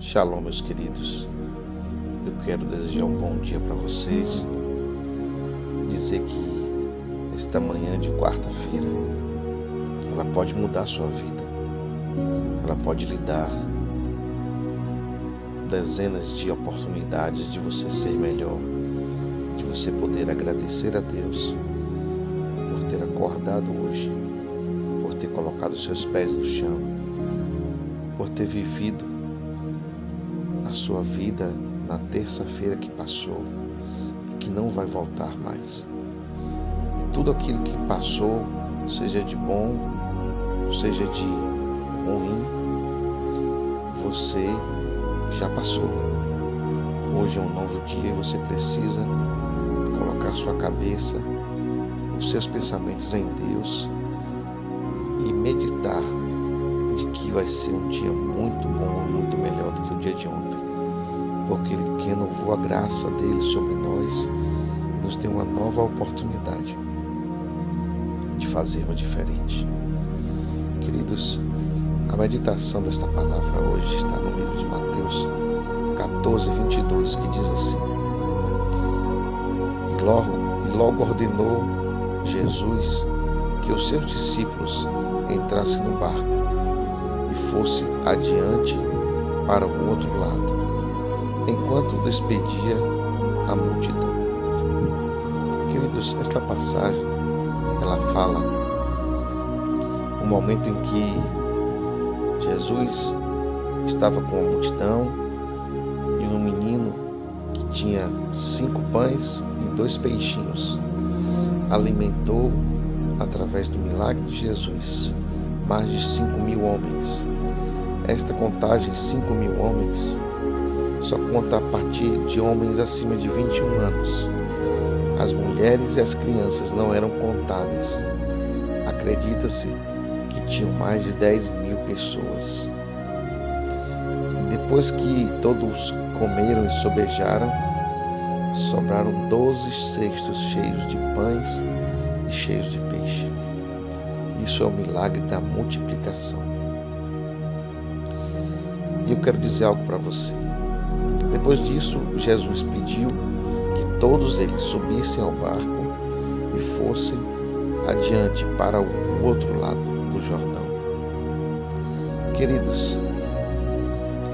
Shalom, meus queridos. Eu quero desejar um bom dia para vocês. Dizer que esta manhã de quarta-feira, ela pode mudar a sua vida. Ela pode lhe dar dezenas de oportunidades de você ser melhor, de você poder agradecer a Deus por ter acordado hoje, por ter colocado seus pés no chão, por ter vivido a sua vida na terça-feira que passou e que não vai voltar mais. E tudo aquilo que passou, seja de bom, seja de ruim, você já passou. Hoje é um novo dia e você precisa colocar sua cabeça, os seus pensamentos em Deus e meditar de que vai ser um dia muito bom, muito melhor do que o dia de ontem, porque Ele renovou a graça dele sobre nós e nos deu uma nova oportunidade de fazermos diferente. Queridos, a meditação desta palavra hoje está no livro de Mateus 14:22, que diz assim: E logo ordenou Jesus que os seus discípulos entrassem no barco e fosse adiante para o outro lado, enquanto despedia a multidão. Queridos, esta passagem, ela fala um momento em que Jesus estava com a multidão e um menino que tinha 5 pães e 2 peixinhos alimentou, através do milagre de Jesus, mais de 5.000 homens. Esta contagem, 5.000 homens, só conta a partir de homens acima de 21 anos. As mulheres e as crianças não eram contadas. Acredita-se que tinham mais de 10.000 pessoas. Depois que todos comeram e sobejaram, sobraram 12 cestos cheios de pães e cheios de peixe. Isso é o milagre da multiplicação. E eu quero dizer algo para você. Depois disso, Jesus pediu que todos eles subissem ao barco e fossem adiante para o outro lado do Jordão. Queridos,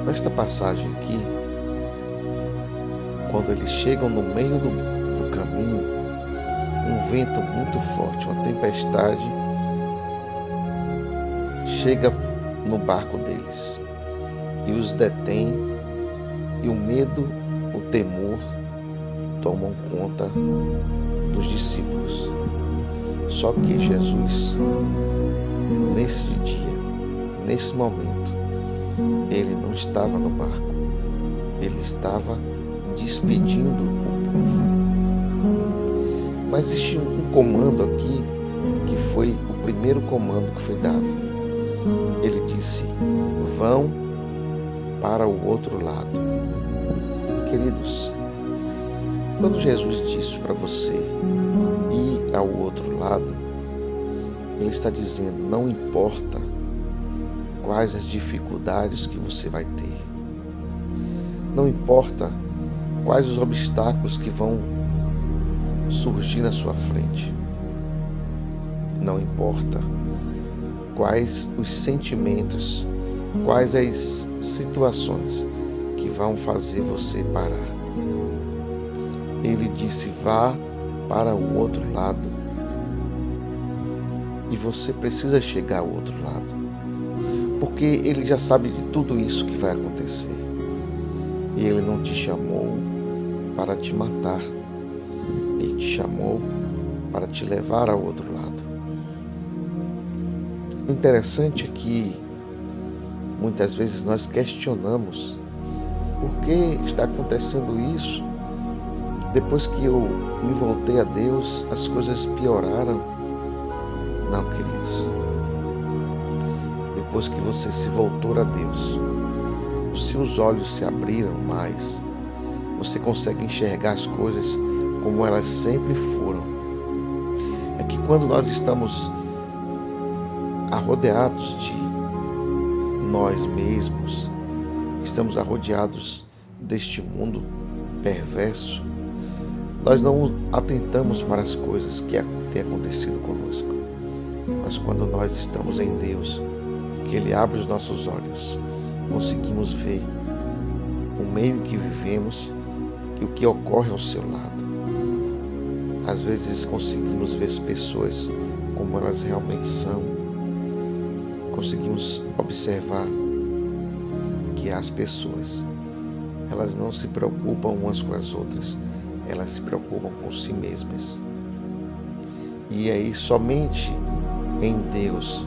nesta passagem aqui, quando eles chegam no meio do caminho, um vento muito forte, uma tempestade, chega no barco deles e os detém, e o medo, o temor tomam conta dos discípulos. Só que Jesus, nesse dia, nesse momento, ele não estava no barco, ele estava despedindo o povo. Mas existe um comando aqui que foi o primeiro comando que foi dado. Ele disse: vão para o outro lado. Queridos, quando Jesus disse para você ir ao outro lado, Ele está dizendo: não importa quais as dificuldades que você vai ter, não importa quais os obstáculos que vão surgir na sua frente, não importa quais os sentimentos, quais as situações que vão fazer você parar. Ele disse: vá para o outro lado. E você precisa chegar ao outro lado, porque Ele já sabe de tudo isso que vai acontecer. E Ele não te chamou para te matar, Ele te chamou para te levar ao outro lado. O interessante é que muitas vezes nós questionamos por que está acontecendo isso. Depois que eu me voltei a Deus, as coisas pioraram. Não, queridos. Depois que você se voltou a Deus, os seus olhos se abriram mais. Você consegue enxergar as coisas como elas sempre foram. É que quando nós estamos rodeados de nós mesmos, estamos arrodeados deste mundo perverso, nós não atentamos para as coisas que têm acontecido conosco. Mas quando nós estamos em Deus, que Ele abre os nossos olhos, conseguimos ver o meio em que vivemos e o que ocorre ao seu lado. Às vezes conseguimos ver as pessoas como elas realmente são. Conseguimos observar que as pessoas, elas não se preocupam umas com as outras, elas se preocupam com si mesmas. E aí somente em Deus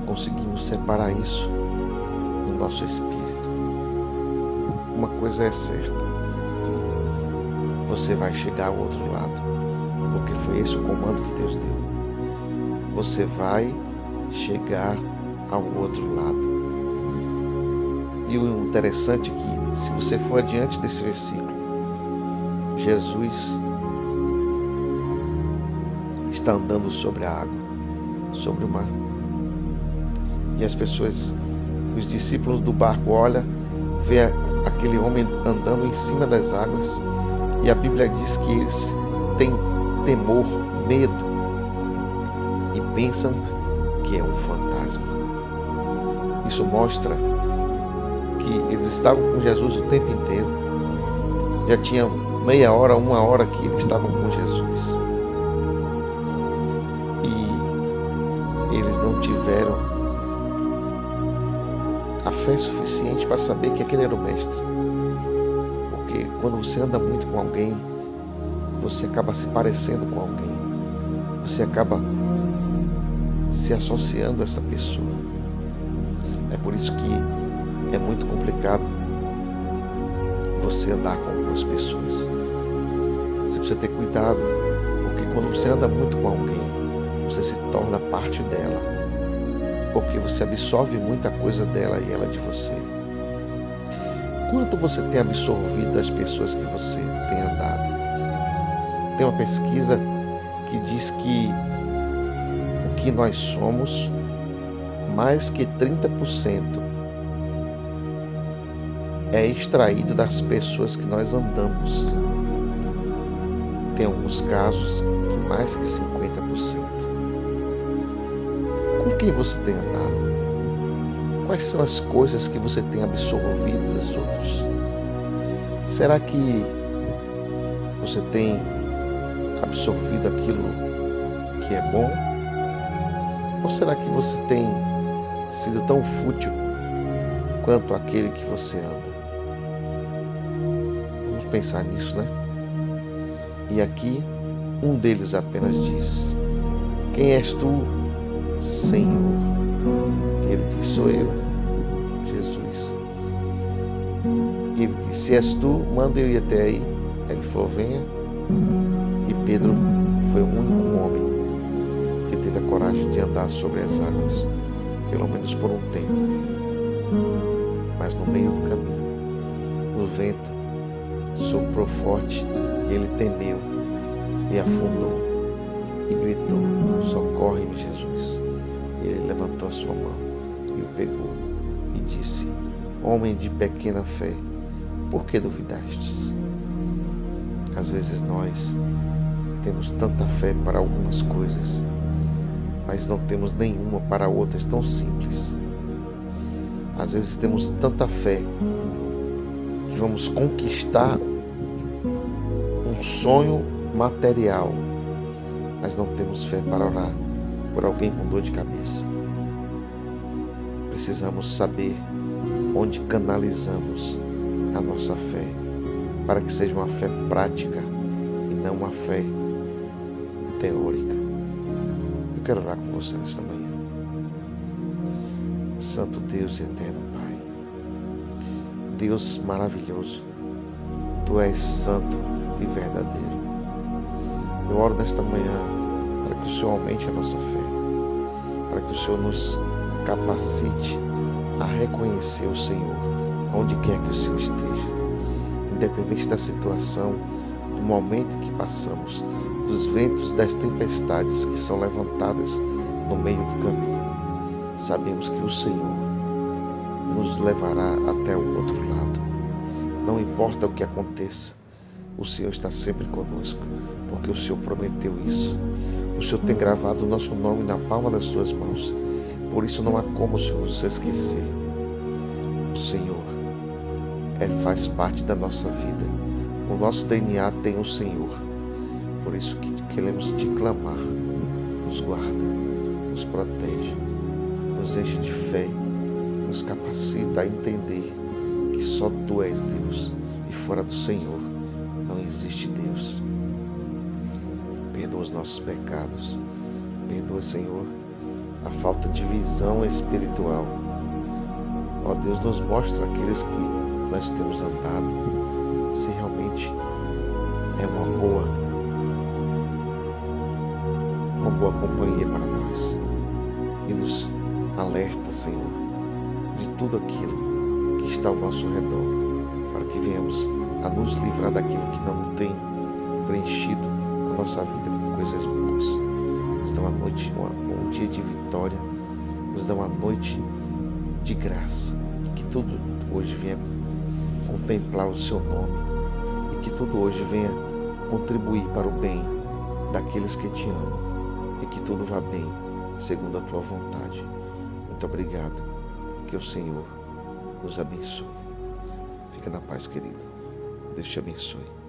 conseguimos separar isso no nosso espírito. Uma coisa é certa: você vai chegar ao outro lado, porque foi esse o comando que Deus deu. Você vai chegar ao outro lado. E o interessante é que, se você for adiante desse versículo, Jesus está andando sobre a água, sobre o mar. E as pessoas, os discípulos do barco olham, vê aquele homem andando em cima das águas, e a Bíblia diz que eles têm temor, medo, e pensam que é um fantasma. Isso mostra que eles estavam com Jesus o tempo inteiro. Já tinha meia hora, uma hora que eles estavam com Jesus. E eles não tiveram a fé suficiente para saber que aquele era o mestre. Porque quando você anda muito com alguém, você acaba se parecendo com alguém. Você acaba se associando a essa pessoa. É por isso que é muito complicado você andar com outras pessoas. Você precisa ter cuidado, porque quando você anda muito com alguém, você se torna parte dela, porque você absorve muita coisa dela e ela de você. Quanto você tem absorvido das pessoas que você tem andado? Tem uma pesquisa que diz que o que nós somos, mais que 30% é extraído das pessoas que nós andamos. Tem alguns casos que mais que 50%. Com quem você tem andado? Quais são as coisas que você tem absorvido dos outros? Será que você tem absorvido aquilo que é bom? Ou será que você tem sido tão fútil quanto aquele que você anda? Vamos pensar nisso, né? E aqui um deles apenas diz: quem és tu, Senhor? E ele diz: sou eu, Jesus. E ele disse: se és tu, manda eu ir até aí. Aí ele falou: venha. E Pedro foi o único homem que teve a coragem de andar sobre as águas, pelo menos por um tempo. Mas no meio do caminho, o vento soprou forte e ele temeu e afundou e gritou: socorre-me, Jesus. E ele levantou a sua mão e o pegou e disse: homem de pequena fé, por que duvidastes? Às vezes nós temos tanta fé para algumas coisas, mas não temos nenhuma para outras tão simples. Às vezes temos tanta fé que vamos conquistar um sonho material, mas não temos fé para orar por alguém com dor de cabeça. Precisamos saber onde canalizamos a nossa fé, para que seja uma fé prática e não uma fé teórica. Eu quero orar com você nesta manhã. Santo Deus e eterno Pai, Deus maravilhoso, Tu és santo e verdadeiro. Eu oro nesta manhã para que o Senhor aumente a nossa fé, para que o Senhor nos capacite a reconhecer o Senhor onde quer que o Senhor esteja, independente da situação, do momento que passamos, dos ventos, das tempestades que são levantadas no meio do caminho. Sabemos que o Senhor nos levará até o outro lado. Não importa o que aconteça, o Senhor está sempre conosco, porque o Senhor prometeu isso. O Senhor tem gravado o nosso nome na palma das suas mãos. Por isso não há como o Senhor se esquecer. O Senhor faz parte da nossa vida. O nosso DNA tem o Senhor. Por isso que queremos te clamar. Nos guarda, nos protege, nos enche de fé, nos capacita a entender que só Tu és Deus e fora do Senhor não existe Deus. Perdoa os nossos pecados. Perdoa, Senhor, a falta de visão espiritual. Ó Deus, nos mostra aqueles que nós temos andado, se realmente é uma boa companhia para nós. E nos alerta, Senhor, de tudo aquilo que está ao nosso redor, para que venhamos a nos livrar daquilo que não tem preenchido a nossa vida com coisas boas. Nos dá uma noite, um dia de vitória, nos dá uma noite de graça, que tudo hoje venha contemplar o Seu nome e que tudo hoje venha contribuir para o bem daqueles que Te amam e que tudo vá bem segundo a Tua vontade. Muito obrigado, que o Senhor nos abençoe. Fica na paz, querido. Deus te abençoe.